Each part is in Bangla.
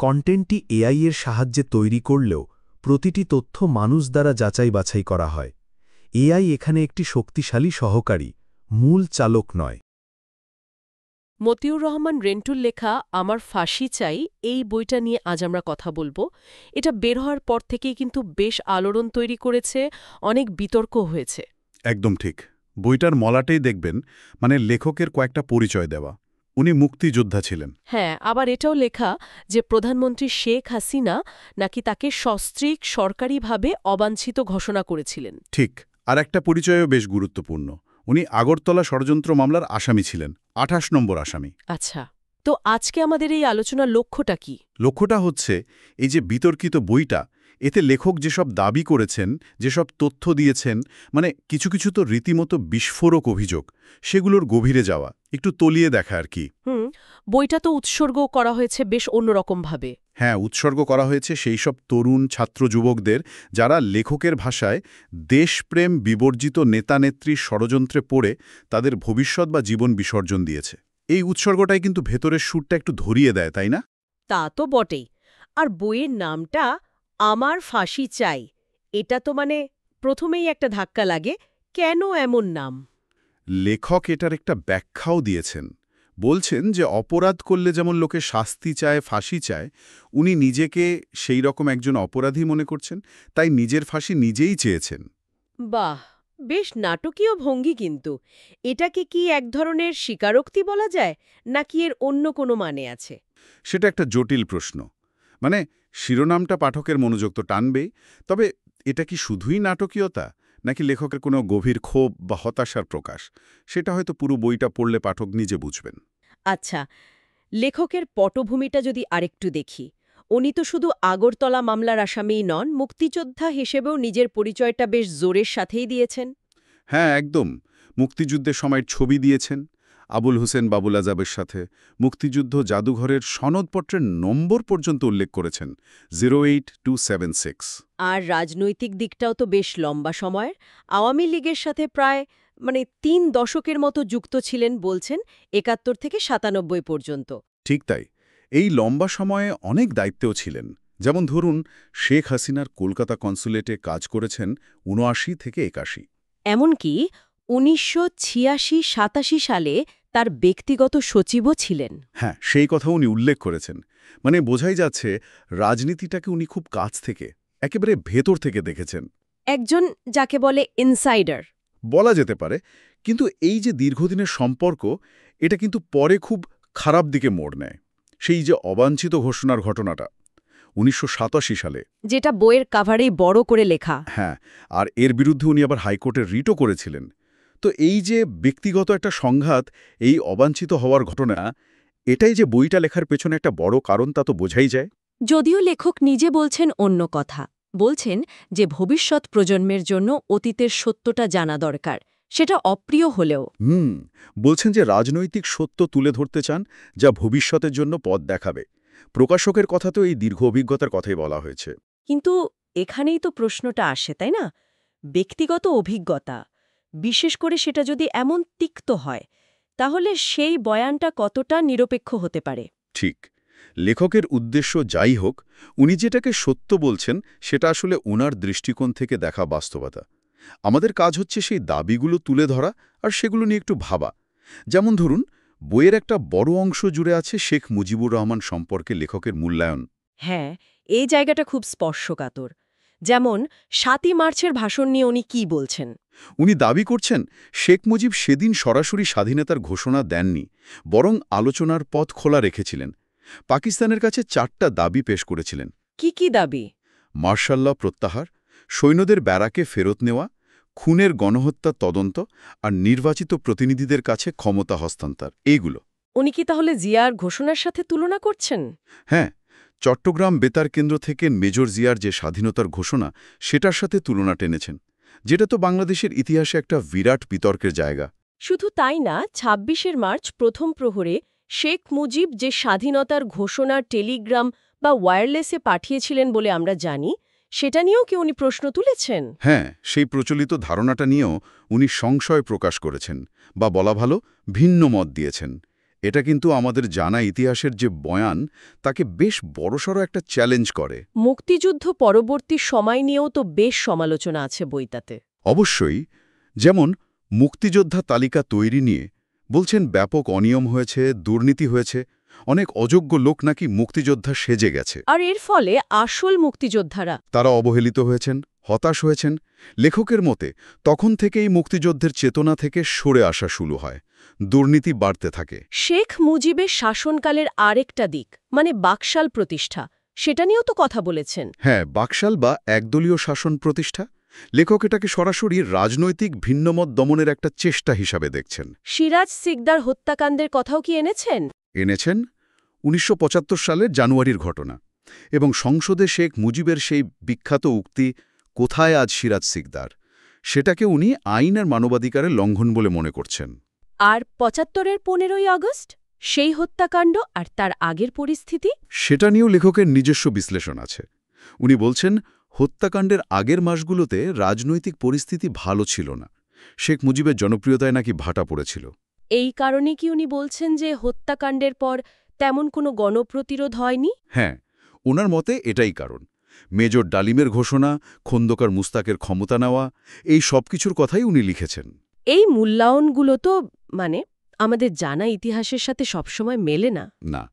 কন্টেন্টটি এআই এর সাহায্যে তৈরি করলেও প্রতিটি তথ্য মানুষ দ্বারা যাচাই বাছাই করা হয়। এআই এখানে একটি শক্তিশালী সহকারী, মূল চালক নয়। মতিউর রহমান রেন্টুর লেখা আমার ফাঁসি চাই এই বইটা নিয়ে আজ আমরা কথা বলবো। এটা বের হওয়ার পর থেকেই কিন্তু বেশ আলোড়ন তৈরি করেছে, অনেক বিতর্ক হয়েছে। একদম ঠিক। বইটার মলাটেই দেখবেন লেখকের কয়েকটা পরিচয় দেওয়া। উনি মুক্তিযোদ্ধা ছিলেন। হ্যাঁ, আবার এটাও লেখা যে প্রধানমন্ত্রী শেখ হাসিনা নাকি তাকে সস্ত্রীক সরকারিভাবে অবাঞ্ছিত ঘোষণা করেছিলেন। ঠিক। আর একটা পরিচয়ও বেশ গুরুত্বপূর্ণ। উনি আগরতলা ষড়যন্ত্র মামলার আসামি ছিলেন, ২৮ নম্বর আসামি। আচ্ছা, তো আজকে আমাদের এই আলোচনার লক্ষ্যটা কি? লক্ষ্যটা হচ্ছে এই যে বিতর্কিত বইটা, এতে লেখক যেসব দাবি করেছেন, যেসব তথ্য দিয়েছেন, কিছু কিছু তো রীতিমতো বিস্ফোরক অভিযোগ, সেগুলোর গভীরে যাওয়া, একটু তলিয়ে দেখা আর কি। বইটা তো উৎসর্গ করা হয়েছে বেশ অন্যরকমভাবে। হ্যাঁ, উৎসর্গ করা হয়েছে সেই সব তরুণ ছাত্র যুবকদের যারা লেখকের ভাষায় দেশপ্রেম বিবর্জিত নেতানেত্রীর ষড়যন্ত্রে পড়ে তাদের ভবিষ্যৎ বা জীবন বিসর্জন দিয়েছে। এই উৎসর্গটাই কিন্তু ভেতরের সুরটা একটু ধরিয়ে দেয়, তাই না? তা তো বটেই। আর বইয়ের নামটা আমার ফাঁসি চাই, এটা তো প্রথমেই একটা ধাক্কা লাগে। কেন এমন নাম? লেখক এটার একটা ব্যাখ্যাও দিয়েছেন। বলছেন যে অপরাধ করলে যেমন লোকে শাস্তি চায়, ফাঁসি চায়, উনি নিজেকে সেই রকম একজন অপরাধী মনে করছেন, তাই নিজের ফাঁসি নিজেই চেয়েছেন। বাহ, বেশ নাটকীয় ভঙ্গি। কিন্তু এটাকে কি এক ধরনের স্বীকারোক্তি বলা যায়, নাকি এর অন্য কোনো মানে আছে? সেটা একটা জটিল প্রশ্ন। শিরোনামটা পাঠকের মনোযোগ তো টানবেই, তবে এটা কি শুধুই নাটকীয়তা, নাকি লেখকের কোনো গভীর ক্ষোভ বা হতাশার প্রকাশ, সেটা হয়তো পুরো বইটা পড়লে পাঠক নিজে বুঝবেন। আচ্ছা, লেখকের পটভূমিটা যদি আরেকটু দেখি, উনি তো শুধু আগরতলা মামলার আসামিই নন, মুক্তিযোদ্ধা হিসেবেও নিজের পরিচয়টা বেশ জোরের সাথেই দিয়েছেন। হ্যাঁ, একদম। মুক্তিযুদ্ধের সময়ের ছবি দিয়েছেন আবুল হোসেন বাবুল আজাবের সাথে। মুক্তিযুদ্ধ জাদুঘরের সনদপত্রের নম্বর পর্যন্ত উল্লেখ করেছেন, 08276। আর রাজনৈতিক দিকটাও তো বেশ লম্বা সময়ের। আওয়ামী লীগের সাথে প্রায় ৩ দশকের মতো যুক্ত ছিলেন বলছেন, ৭১ থেকে ৯৭ পর্যন্ত। ঠিক তাই। এই লম্বা সময়ে অনেক দায়িত্বেও ছিলেন। যেমন ধরুন, শেখ হাসিনার কলকাতা কনসুলেটে কাজ করেছেন ৭৯ থেকে ৮১। এমনকি ১৯৮৬-৮৭ সালে তার ব্যক্তিগত সচিবও ছিলেন। হ্যাঁ, সেই কথা উনি উল্লেখ করেছেন। বোঝাই যাচ্ছে রাজনীতিটাকে উনি খুব কাছ থেকে, একেবারে ভেতর থেকে দেখেছেন। একজন যাকে বলে ইনসাইডার বলা যেতে পারে। কিন্তু এই যে দীর্ঘদিনের সম্পর্ক, এটা কিন্তু পরে খুব খারাপ দিকে মোড় নেয়। সেই যে অবাঞ্ছিত ঘোষণার ঘটনাটা ১৯৮৭ সালে, যেটা বইয়ের কাভারেই বড় করে লেখা। হ্যাঁ, আর এর বিরুদ্ধে উনি আবার হাইকোর্টের রিটও করেছিলেন। তো এই যে ব্যক্তিগত একটা সংঘাত, এই অবাঞ্ছিত হওয়ার ঘটনা, এটাই যে বইটা লেখার পেছনে একটা বড় কারণ, তা তো বোঝাই যায়। যদিও লেখক নিজে বলছেন অন্য কথা। বলছেন যে ভবিষ্যৎ প্রজন্মের জন্য অতীতের সত্যটা জানা দরকার, সেটা অপ্রিয় হলেও। বলছেন যে রাজনৈতিক সত্য তুলে ধরতে চান, যা ভবিষ্যতের জন্য পথ দেখাবে। প্রকাশকের কথা তো এই দীর্ঘ অভিজ্ঞতার কথাই বলা হয়েছে। কিন্তু এখানেই তো প্রশ্নটা আসে, তাই না? ব্যক্তিগত অভিজ্ঞতা, বিশেষ করে সেটা যদি এমন তিক্ত হয়, তাহলে সেই বয়ানটা কতটা নিরপেক্ষ হতে পারে? ঠিক। লেখকের উদ্দেশ্য যাই হোক, উনি যেটাকে সত্য বলছেন সেটা আসলে ওনার দৃষ্টিকোণ থেকে দেখা বাস্তবতা। আমাদের কাজ হচ্ছে সেই দাবিগুলো তুলে ধরা আর সেগুলো নিয়ে একটু ভাবা। যেমন ধরুন, বইয়ের একটা বড় অংশ জুড়ে আছে শেখ মুজিবুর রহমান সম্পর্কে লেখকের মূল্যায়ন। হ্যাঁ, এই জায়গাটা খুব স্পর্শকাতর। যেমন ৭ই মার্চের ভাষণ নিয়ে উনি কি বলছেন? উনি দাবি করছেন শেখ মুজিব সেদিন সরাসরি স্বাধীনতার ঘোষণা দেননি, বরং আলোচনার পথ খোলা রেখেছিলেন। পাকিস্তানের কাছে ৪টা দাবি পেশ করেছিলেন। কি কি দাবি? মার্শাল ল প্রত্যাহার, সৈন্যদের ব্যারাকে ফেরত নেওয়া, খুনের গণহত্যা তদন্ত আর নির্বাচিত প্রতিনিধিদের কাছে ক্ষমতা হস্তান্তর, এইগুলো। উনি কি তাহলে জিয়ার ঘোষণার সাথে তুলনা করছেন? হ্যাঁ, চট্টগ্রাম বেতার কেন্দ্র থেকে মেজর জিয়ার যে স্বাধীনতার ঘোষণা, সেটার সাথে তুলনা টেনেছেন, যেটা তো বাংলাদেশের ইতিহাসে একটা বিরাট বিতর্কের জায়গা। শুধু তাই না, ২৬ মার্চ প্রথম প্রহরে শেখ মুজিব যে স্বাধীনতার ঘোষণা টেলিগ্রাম বা ওয়্যারলেসে পাঠিয়েছিলেন বলে আমরা জানি, সেটা নিয়েও কি উনি প্রশ্ন তুলেছেন? হ্যাঁ, সেই প্রচলিত ধারণাটা নিয়েও উনি সংশয় প্রকাশ করেছেন, বা বলা ভালো, ভিন্ন মত দিয়েছেন। এটা কিন্তু আমাদের জানা ইতিহাসের যে বয়ান তাকে বেশ বড়সড় একটা চ্যালেঞ্জ করে। মুক্তিযুদ্ধ পরবর্তী সময় নিয়েও তো বেশ সমালোচনা আছে বইটাতে। অবশ্যই, যেমন মুক্তিযোদ্ধা তালিকা তৈরি নিয়ে বলছেন ব্যাপক অনিয়ম হয়েছে, দুর্নীতি হয়েছে, অনেক অযোগ্য লোক নাকি মুক্তিযোদ্ধা সেজে গেছে। আর এর ফলে আসল মুক্তিযোদ্ধারা তারা অবহেলিত হয়েছেন, হতাশ হয়েছেন। লেখকের মতে তখন থেকেই মুক্তিযুদ্ধের চেতনা থেকে সরে আসা শুরু হয়, দুর্নীতি বাড়তে থাকে। শেখ মুজিবের শাসনকালের আরেকটা দিক মানে বাকশাল প্রতিষ্ঠা, সেটা নিয়েও তো কথা বলেছেন। হ্যাঁ, বাকশাল বা একদলীয় শাসন প্রতিষ্ঠা, লেখক এটাকে সরাসরি রাজনৈতিক ভিন্নমত দমনের একটা চেষ্টা হিসাবে দেখছেন। সিরাজ সিকদার হত্যাকাণ্ডের কথাও কি এনেছেন? এনেছেন ১৯৭৫ সালের জানুয়ারির ঘটনা, এবং সংসদে শেখ মুজিবের সেই বিখ্যাত উক্তি, কোথায় আজ সিরাজ সিকদার, সেটাকে উনি আইন আর মানবাধিকারের লঙ্ঘন বলে মনে করছেন। আর ৭৫-এর ১৫ই আগস্ট সেই হত্যাকাণ্ড আর তার আগের পরিস্থিতি? সেটা নিয়েও লেখকের নিজস্ব বিশ্লেষণ আছে। উনি বলছেন, হত্যাকাণ্ডের আগের মাসগুলোতে রাজনৈতিক পরিস্থিতি ভালো ছিল না, শেখ মুজিবের জনপ্রিয়তায় নাকি ভাটা পড়েছিল। এই কারণে কি উনি বলছেন যে হত্যাকাণ্ডের পর তেমন কোনো গণপ্রতিরোধ হয়নি? হ্যাঁ, ওনার মতে এটাই কারণ। মেজর ডালিমের ঘোষণা, খন্দকার মুস্তাকের ক্ষমতা নেওয়া, এই সবকিছুর কথাই উনি লিখেছেন। এই মূল্যায়নগুলো তো মানে আমাদের জানা ইতিহাসের সাথে সবসময় মেলে না। না,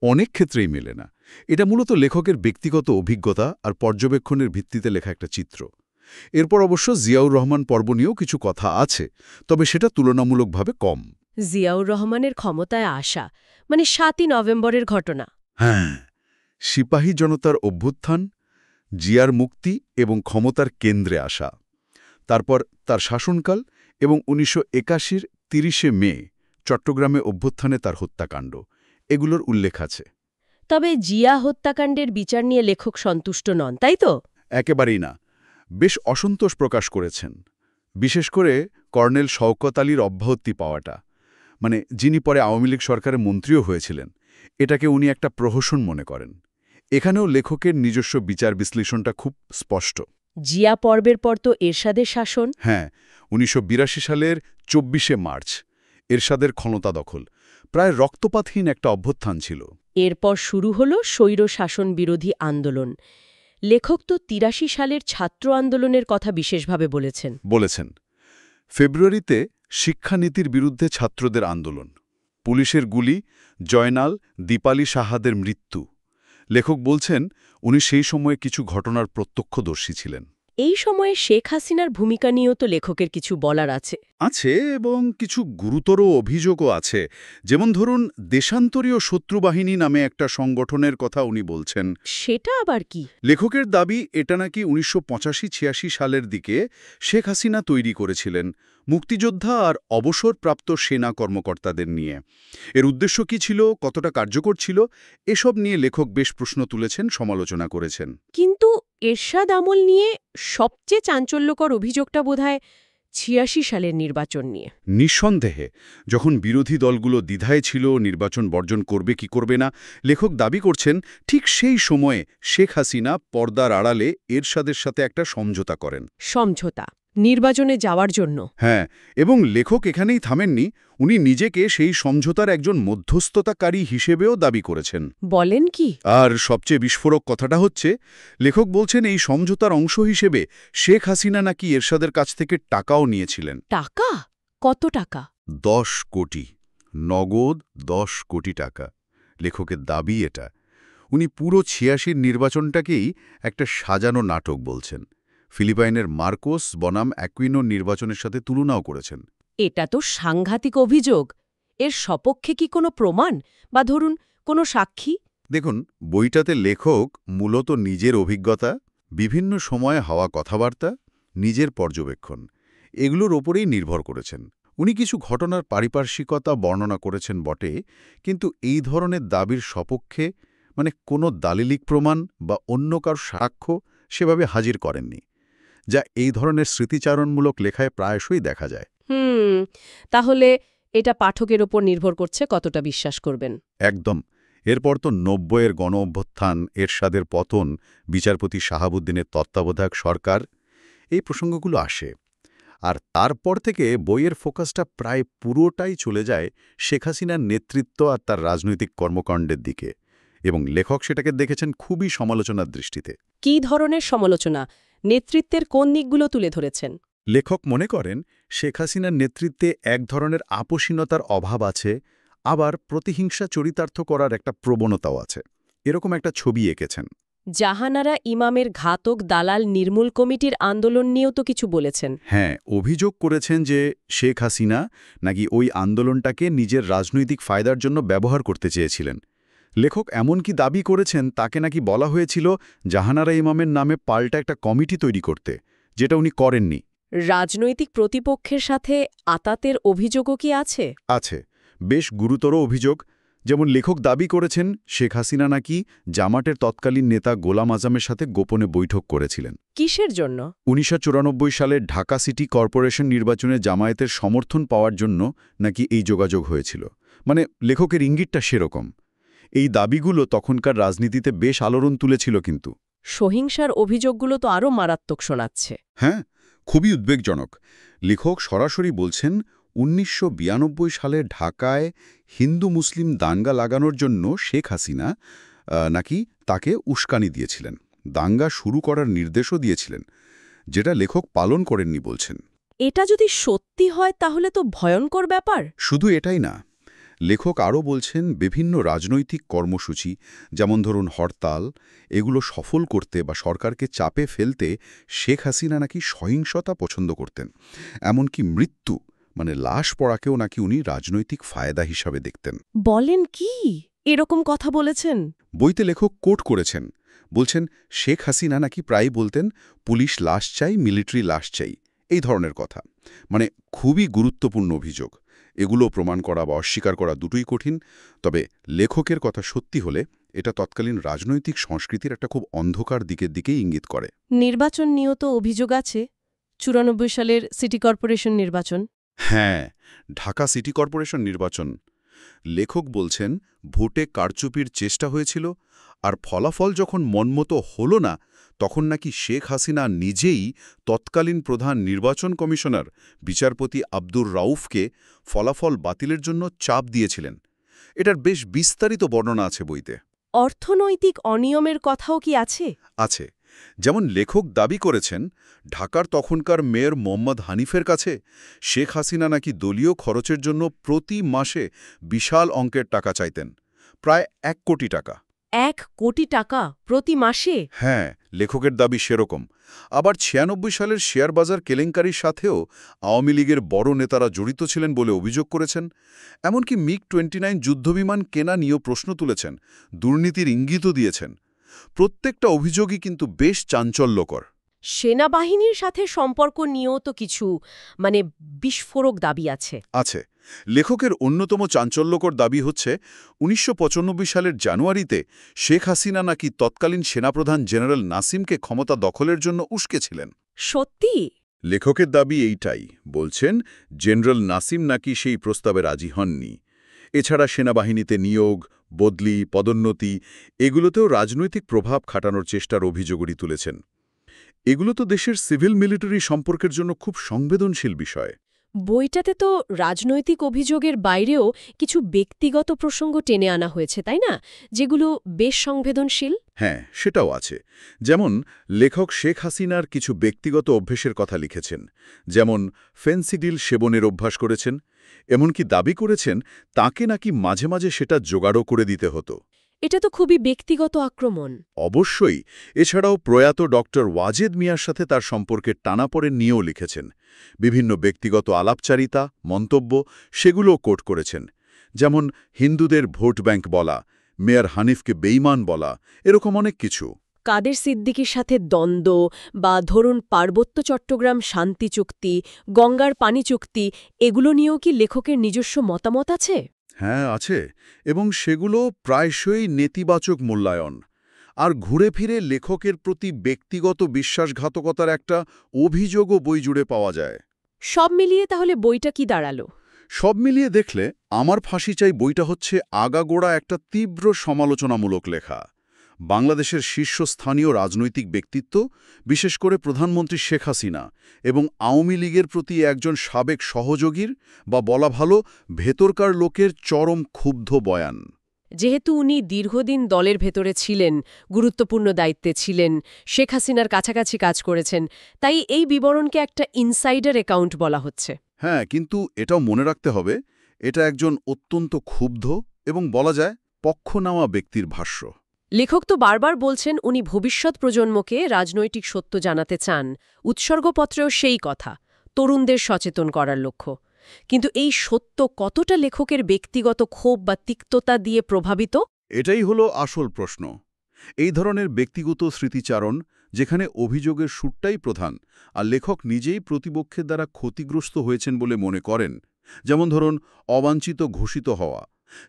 অনেক ক্ষেত্রেই মেলে না। এটা মূলত লেখকের ব্যক্তিগত অভিজ্ঞতা আর পর্যবেক্ষণের ভিত্তিতে লেখা একটা চিত্র। এরপর অবশ্য জিয়াউর রহমান পর্ব নিয়েও কিছু কথা আছে, তবে সেটা তুলনামূলকভাবে কম। জিয়াউর রহমানের ক্ষমতায় আসা মানে ৭ই নভেম্বরের ঘটনা। হ্যাঁ, সিপাহী জনতার অভ্যুত্থান, জিয়ার মুক্তি এবং ক্ষমতার কেন্দ্রে আসা। তারপর তার শাসনকাল এবং ১৯৮১-র ৩০শে মে চট্টগ্রামে অভ্যুত্থানে তার হত্যাকাণ্ড, এগুলোর উল্লেখ আছে। তবে জিয়া হত্যাকাণ্ডের বিচার নিয়ে লেখক সন্তুষ্ট নন, তাই তো? একেবারেই না, বেশ অসন্তোষ প্রকাশ করেছেন। বিশেষ করে কর্নেল শওকত আলীর অব্যাহতি পাওয়াটা, মানে যিনি পরে আওয়ামী লীগ সরকারের মন্ত্রীও হয়েছিলেন, এটাকে উনি একটা প্রহসন মনে করেন। এখানেও লেখকের নিজস্ব বিচার বিশ্লেষণটা খুব স্পষ্ট। জিয়া পর্বের পর তো এরশাদের শাসন। হ্যাঁ, ১৯৮২ সালের ২৪শে মার্চ এরশাদের ক্ষমতা দখল, প্রায় রক্তপাতহীন একটা অভ্যুত্থান ছিল। এরপর শুরু হল স্বৈর শাসন বিরোধী আন্দোলন। লেখক তো ৮৩ সালের ছাত্র আন্দোলনের কথা বিশেষভাবে বলেছেন ফেব্রুয়ারিতে শিক্ষানীতির বিরুদ্ধে ছাত্রদের আন্দোলন, পুলিশের গুলি, জয়নাল, দীপালি সাহাদের মৃত্যু। লেখক বলছেন উনি সেই সময়ে কিছু ঘটনার প্রত্যক্ষদর্শী ছিলেন। এই সময়ে শেখ হাসিনার ভূমিকা নিয়েও তো লেখকের কিছু বলার আছে। এবং কিছু গুরুতর অভিযোগও আছে। যেমন ধরুন, দেশান্তরীয় শত্রুবাহিনী নামে একটা সংগঠনের কথা উনি বলছেন। সেটা আবার কি? লেখকের দাবি এটা নাকি ১৯৮৫-৮৬ সালের দিকে শেখ হাসিনা তৈরি করেছিলেন, মুক্তিযোদ্ধা আর অবসরপ্রাপ্ত সেনা কর্মকর্তাদের নিয়ে। এর উদ্দেশ্য কি ছিল, কতটা কার্যকর ছিল, এসব নিয়ে লেখক বেশ প্রশ্ন তুলেছেন, সমালোচনা করেছেন। কিন্তু এরশাদ আমল নিয়ে সবচেয়ে চাঞ্চল্যকর অভিযোগটা বোধহয় ৮৬ সালের নির্বাচন নিয়ে। নিঃসন্দেহে, যখন বিরোধী দলগুলো দ্বিধায় ছিল নির্বাচন বর্জন করবে কি করবে না, লেখক দাবি করছেন ঠিক সেই সময়ে শেখ হাসিনা পর্দার আড়ালে এরশাদের সাথে একটা সমঝোতা করেন। সমঝোতা নির্বাচনে যাওয়ার জন্য? হ্যাঁ, এবং লেখক এখানেই থামেননি, উনি নিজেকে সেই সমঝোতার একজন মধ্যস্থতাকারী হিসেবেও দাবি করেছেন। বলেন কি? আর সবচেয়ে বিস্ফোরক কথাটা হচ্ছে, লেখক বলছেন এই সমঝোতার অংশ হিসেবে শেখ হাসিনা নাকি এরশাদের কাছ থেকে টাকাও নিয়েছিলেন। টাকা? কত টাকা? ১০ কোটি, নগদ ১০ কোটি টাকা। লেখকের দাবি এটা। উনি পুরো ৮৬ নির্বাচনটাকেই একটা সাজানো নাটক বলছেন। ফিলিপাইনের মার্কোস বনাম অ্যাকুইনো নির্বাচনের সাথে তুলনাও করেছেন। এটা তো সাংঘাতিক অভিযোগ। এর সপক্ষে কি কোনো প্রমাণ বা ধরুন কোনো সাক্ষী? দেখুন, বইটাতে লেখক মূলত নিজের অভিজ্ঞতা, বিভিন্ন সময়ে হওয়া কথাবার্তা, নিজের পর্যবেক্ষণ, এগুলোর ওপরেই নির্ভর করেছেন। উনি কিছু ঘটনার পারিপার্শ্বিকতা বর্ণনা করেছেন বটে, কিন্তু এই ধরনের দাবির সপক্ষে মানে কোনো দালিলিক প্রমাণ বা অন্য কারো সাক্ষ্য সেভাবে হাজির করেননি, যা এই ধরনের স্মৃতিচারণমূলক লেখায় প্রায়শই দেখা যায়। তাহলে এটা পাঠকের ওপর নির্ভর করছে কতটা বিশ্বাস করবেন। একদম। এরপর তো ৯০-এর গণ-অভ্যুত্থান, এরশাদের পতন, বিচারপতি শাহাবুদ্দিনের তত্ত্বাবধায়ক সরকার, এই প্রসঙ্গগুলো আসে। আর তারপর থেকে বইয়ের ফোকাসটা প্রায় পুরোটাই চলে যায় শেখ হাসিনার নেতৃত্ব আর তার রাজনৈতিক কর্মকাণ্ডের দিকে, এবং লেখক সেটাকে দেখেছেন খুবই সমালোচনার দৃষ্টিতে। কী ধরনের সমালোচনা? নেতৃত্বের কোন দিকগুলো তুলে ধরেছেন? লেখক মনে করেন শেখ হাসিনার নেতৃত্বে এক ধরনের আপোষহীনতার অভাব আছে, আবার প্রতিহিংসা চরিতার্থ করার একটা প্রবণতাও আছে। এরকম একটা ছবি এঁকেছেন। জাহানারা ইমামের ঘাতক দালাল নির্মূল কমিটির আন্দোলন নিয়েও তো কিছু বলেছেন। হ্যাঁ, অভিযোগ করেছেন যে শেখ হাসিনা নাকি ওই আন্দোলনটাকে নিজের রাজনৈতিক ফায়দার জন্য ব্যবহার করতে চেয়েছিলেন। লেখক এমনকি দাবি করেছেন তাকে নাকি বলা হয়েছিল জাহানারা ইমামের নামে পাল্টা একটা কমিটি তৈরি করতে, যেটা উনি করেননি। রাজনৈতিক প্রতিপক্ষের সাথে আতাতের অভিযোগও কি আছে? আছে, বেশ গুরুতর অভিযোগ। যেমন লেখক দাবি করেছেন শেখ হাসিনা নাকি জামাতের তৎকালীন নেতা গোলাম আজমের সাথে গোপনে বৈঠক করেছিলেন। কিসের জন্য? ১৯৯৪ সালে ঢাকা সিটি কর্পোরেশন নির্বাচনে জামায়াতের সমর্থন পাওয়ার জন্য নাকি এই যোগাযোগ হয়েছিল। মানে লেখকের ইঙ্গিতটা সেরকম। এই দাবিগুলো তখনকার রাজনীতিতে বেশ আলোড়ন তুলেছিল কিন্তু। সহিংসার অভিযোগগুলো তো আরও মারাত্মক শোনাচ্ছে। হ্যাঁ, খুবই উদ্বেগজনক। লেখক সরাসরি বলছেন ১৯৯২ সালে ঢাকায় হিন্দু মুসলিম দাঙ্গা লাগানোর জন্য শেখ হাসিনা নাকি তাকে উস্কানি দিয়েছিলেন, দাঙ্গা শুরু করার নির্দেশও দিয়েছিলেন, যেটা লেখক পালন করেননি বলছেন। এটা যদি সত্যি হয় তাহলে তো ভয়ঙ্কর ব্যাপার। শুধু এটাই না, লেখক আরও বলছেন বিভিন্ন রাজনৈতিক কর্মসূচি, যেমন ধরুন হরতাল, এগুলো সফল করতে বা সরকারকে চাপে ফেলতে শেখ হাসিনা নাকি সহিংসতা পছন্দ করতেন। এমনকি মৃত্যু, মানে লাশ পড়াকেও নাকি উনি রাজনৈতিক ফায়দা হিসাবে দেখতেন। বলেন কি? এরকম কথা বলেছেন? বইতে লেখক কোট করেছেন, বলছেন শেখ হাসিনা নাকি প্রায়ই বলতেন পুলিশ লাশ চাই, মিলিটারি লাশ চাই, এই ধরনের কথা। মানে খুবই গুরুত্বপূর্ণ অভিযোগ। এগুলো প্রমাণ করা বা অস্বীকার করা দুটোই কঠিন। তবে লেখকের কথা সত্যি হলে এটা তৎকালীন রাজনৈতিক সংস্কৃতির একটা খুব অন্ধকার দিকেই ইঙ্গিত করে। নির্বাচন নিয়েও তো অভিযোগ আছে। ৯৪ সালের সিটি কর্পোরেশন নির্বাচন। হ্যাঁ, ঢাকা সিটি কর্পোরেশন নির্বাচন। লেখক বলছেন ভোটে কারচুপির চেষ্টা হয়েছিল, আর ফলাফল যখন মনমতো হল না, তখন নাকি শেখ হাসিনা নিজেই তৎকালীন প্রধান নির্বাচন কমিশনার বিচারপতি আব্দুর রাউফকে ফলাফল বাতিলের জন্য চাপ দিয়েছিলেন। এটার বেশ বিস্তারিত বর্ণনা আছে বইতে। অর্থনৈতিক অনিয়মের কথাও কি আছে? আছে। যেমন লেখক দাবি করেছেন ঢাকার তখনকার মেয়র মোহাম্মদ হানিফের কাছে শেখ হাসিনা নাকি দলীয় খরচের জন্য প্রতি মাসে বিশাল অঙ্কের টাকা চাইতেন, প্রায় ১ কোটি টাকা। ১ কোটি টাকা প্রতি মাসে? হ্যাঁ, লেখকের দাবি সেরকম। আবার ৯৬ সালের শেয়ার বাজার কেলেঙ্কারির সাথেও আওয়ামী লীগের বড় নেতারা জড়িত ছিলেন বলে অভিযোগ করেছেন। এমনকি মিগ-29 যুদ্ধবিমান কেনা নিয়েও প্রশ্ন তুলেছেন, দুর্নীতির ইঙ্গিতও দিয়েছেন। প্রত্যেকটা অভিযোগই কিন্তু বেশ চাঞ্চল্যকর। সেনাবাহিনীর সাথে সম্পর্ক নিয়েও তো কিছু বিস্ফোরক দাবি আছে। আছে। লেখকের অন্যতম চাঞ্চল্যকর দাবি হচ্ছে ১৯৯৫ সালের জানুয়ারিতে শেখ হাসিনা নাকি তৎকালীন সেনাপ্রধান জেনারেল নাসিমকে ক্ষমতা দখলের জন্য উস্কেছিলেন। সত্যি? লেখকের দাবি এইটাই। বলছেন জেনারেল নাসিম নাকি সেই প্রস্তাবে রাজি হননি। এছাড়া সেনাবাহিনীতে নিয়োগ, বদলি, পদোন্নতি, এগুলোতেও রাজনৈতিক প্রভাব খাটানোর চেষ্টার অভিযোগই তুলেছেন। এগুলো তো দেশের সিভিল মিলিটারি সম্পর্কের জন্য খুব সংবেদনশীল বিষয়। বইটাতে তো রাজনৈতিক অভিযোগের বাইরেও কিছু ব্যক্তিগত প্রসঙ্গ টেনে আনা হয়েছে, তাই না? যেগুলো বেশ সংবেদনশীল। হ্যাঁ, সেটাও আছে। যেমন লেখক শেখ হাসিনার কিছু ব্যক্তিগত অভ্যেসের কথা লিখেছেন, যেমন ফেন্সিডিল সেবনের অভ্যাস করেছেন। এমনকি দাবি করেছেন তাকে নাকি মাঝে মাঝে সেটা জোগাড়ও করে দিতে হতো। এটা তো খুবই ব্যক্তিগত আক্রমণ। অবশ্যই। এছাড়াও প্রয়াত ডক্টর ওয়াজেদ মিয়ার সাথে তার সম্পর্কের টানাপোড়েন নিয়েও লিখেছেন। বিভিন্ন ব্যক্তিগত আলাপচারিতা, মন্তব্য, সেগুলোও কোট করেছেন। যেমন হিন্দুদের ভোট ব্যাংক বলা, মেয়র হানিফকে বেঈমান বলা, এরকম অনেক কিছু। কাদের সিদ্দিকীর সাথে দ্বন্দ্ব, বা ধরুন পার্বত্য চট্টগ্রাম শান্তি চুক্তি, গঙ্গার পানি চুক্তি, এগুলো নিয়েও কি লেখকের নিজস্ব মতামত আছে? হ্যাঁ, আছে। এবং সেগুলো প্রায়শই নেতিবাচক মূল্যায়ন। আর ঘুরে ফিরে লেখকের প্রতি ব্যক্তিগত বিশ্বাসঘাতকতার একটা অভিযোগও বই জুড়ে পাওয়া যায়। সব মিলিয়ে তাহলে বইটা কি দাঁড়ালো? সব মিলিয়ে দেখলে আমার ফাঁসি চাই বইটা হচ্ছে আগাগোড়া একটা তীব্র সমালোচনামূলক লেখা। বাংলাদেশের শীর্ষস্থানীয় রাজনৈতিক ব্যক্তিত্ব, বিশেষ করে প্রধানমন্ত্রী শেখ হাসিনা এবং আওয়ামী লীগের প্রতি একজন সাবেক সহযোগীর বা বলা ভালো ভেতরকার লোকের চরম ক্ষুব্ধ বয়ান। যেহেতু উনি দীর্ঘদিন দলের ভেতরে ছিলেন, গুরুত্বপূর্ণ দায়িত্বে ছিলেন, শেখ হাসিনার কাছাকাছি কাজ করেছেন, তাই এই বিবরণকে একটা ইনসাইডার অ্যাকাউন্ট বলা হচ্ছে। হ্যাঁ, কিন্তু এটাও মনে রাখতে হবে এটা একজন অত্যন্ত ক্ষুব্ধ এবং বলা যায় পক্ষ নেওয়া ব্যক্তির ভাষ্য। লেখক তো বারবার বলছেন উনি ভবিষ্যৎ প্রজন্মকে রাজনৈতিক সত্য জানাতে চান, উৎসর্গপত্রেও সেই কথা, তরুণদের সচেতন করার লক্ষ্য। কিন্তু এই সত্য কতটা লেখকের ব্যক্তিগত ক্ষোভ বা তিক্ততা দিয়ে প্রভাবিত? এটাই হলো আসল প্রশ্ন। এই ধরনের ব্যক্তিগত স্মৃতিচারণ, যেখানে অভিযোগের সুরটাই প্রধান আর লেখক নিজেই প্রতিপক্ষের দ্বারা ক্ষতিগ্রস্ত হয়েছেন বলে মনে করেন, যেমন ধরুন অবাঞ্ছিত ঘোষিত হওয়া,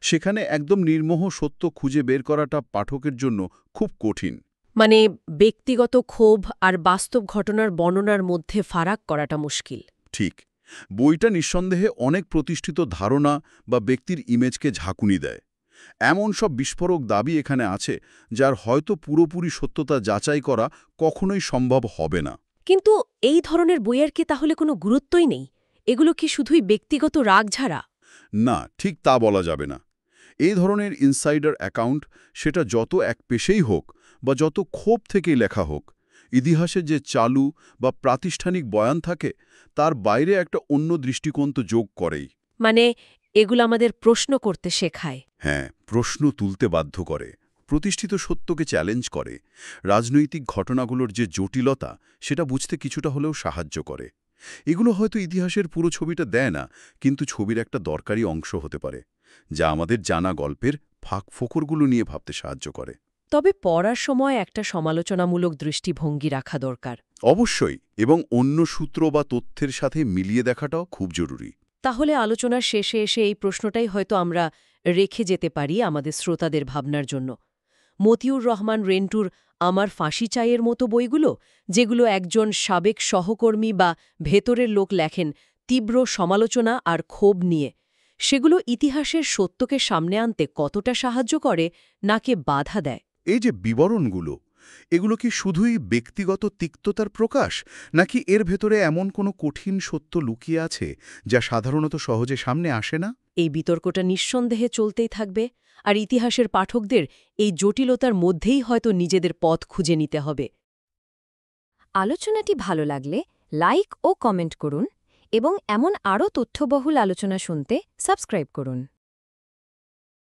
সেখানে একদম নির্মোহ সত্য খুঁজে বের করাটা পাঠকের জন্য খুব কঠিন। মানে ব্যক্তিগত ক্ষোভ আর বাস্তব ঘটনার বর্ণনার মধ্যে ফারাক করাটা মুশকিল। ঠিক। বইটা নিঃসন্দেহে অনেক প্রতিষ্ঠিত ধারণা বা ব্যক্তির ইমেজকে ঝাঁকুনি দেয়। এমন সব বিস্ফোরক দাবি এখানে আছে যার হয়তো পুরোপুরি সত্যতা যাচাই করা কখনোই সম্ভব হবে না। কিন্তু এই ধরনের বইয়ের কি তাহলে কোনো গুরুত্বই নেই? এগুলো কি শুধুই ব্যক্তিগত রাগ ঝাড়া? না, ঠিক তা বলা যাবে না। এই ধরনের ইনসাইডার অ্যাকাউন্ট, সেটা যত এক পেশেই হোক বা যত ক্ষোভ থেকেই লেখা হোক, ইতিহাসে যে চালু বা প্রাতিষ্ঠানিক বয়ান থাকে তার বাইরে একটা অন্য দৃষ্টিকোণ তো যোগ করেই। মানে এগুলো আমাদের প্রশ্ন করতে শেখায়। হ্যাঁ, প্রশ্ন তুলতে বাধ্য করে, প্রতিষ্ঠিত সত্যকে চ্যালেঞ্জ করে, রাজনৈতিক ঘটনাগুলোর যে জটিলতা সেটা বুঝতে কিছুটা হলেও সাহায্য করে। এগুলো হয়তো ইতিহাসের পুরো ছবিটা দেয় না, কিন্তু ছবির একটা দরকারি অংশ হতে পারে, যা আমাদের জানা গল্পের ফাঁকফোকরগুলো নিয়ে ভাবতে সাহায্য করে। তবে পড়ার সময় একটা সমালোচনামূলক দৃষ্টিভঙ্গি রাখা দরকার। অবশ্যই, এবং অন্য সূত্র বা তথ্যের সাথে মিলিয়ে দেখাটাও খুব জরুরি। তাহলে আলোচনার শেষে এসে এই প্রশ্নটাই হয়তো আমরা রেখে যেতে পারি আমাদের শ্রোতাদের ভাবনার জন্য। মতিউর রহমান রেন্টুর আমার ফাঁসি চাইয়ের মতো বইগুলো, যেগুলো একজন সাবেক সহকর্মী বা ভেতরের লোক লেখেন তীব্র সমালোচনা আর ক্ষোভ নিয়ে, সেগুলো ইতিহাসের সত্যকে সামনে আনতে কতটা সাহায্য করে নাকি বাধা দেয়? এই যে বিবরণগুলো, এগুলো কি শুধুই ব্যক্তিগত তিক্ততার প্রকাশ, নাকি এর ভেতরে এমন কোনো কঠিন সত্য লুকিয়ে আছে যা সাধারণত সহজে সামনে আসে না? এই বিতর্কটা নিঃসন্দেহে চলতেই থাকবে, আর ইতিহাসের পাঠকদের এই জটিলতার মধ্যেই হয়তো নিজেদের পথ খুঁজে নিতে হবে। আলোচনাটি ভালো লাগলে লাইক ও কমেন্ট করুন এবং এমন আরও তথ্যবহুল আলোচনা শুনতে সাবস্ক্রাইব করুন।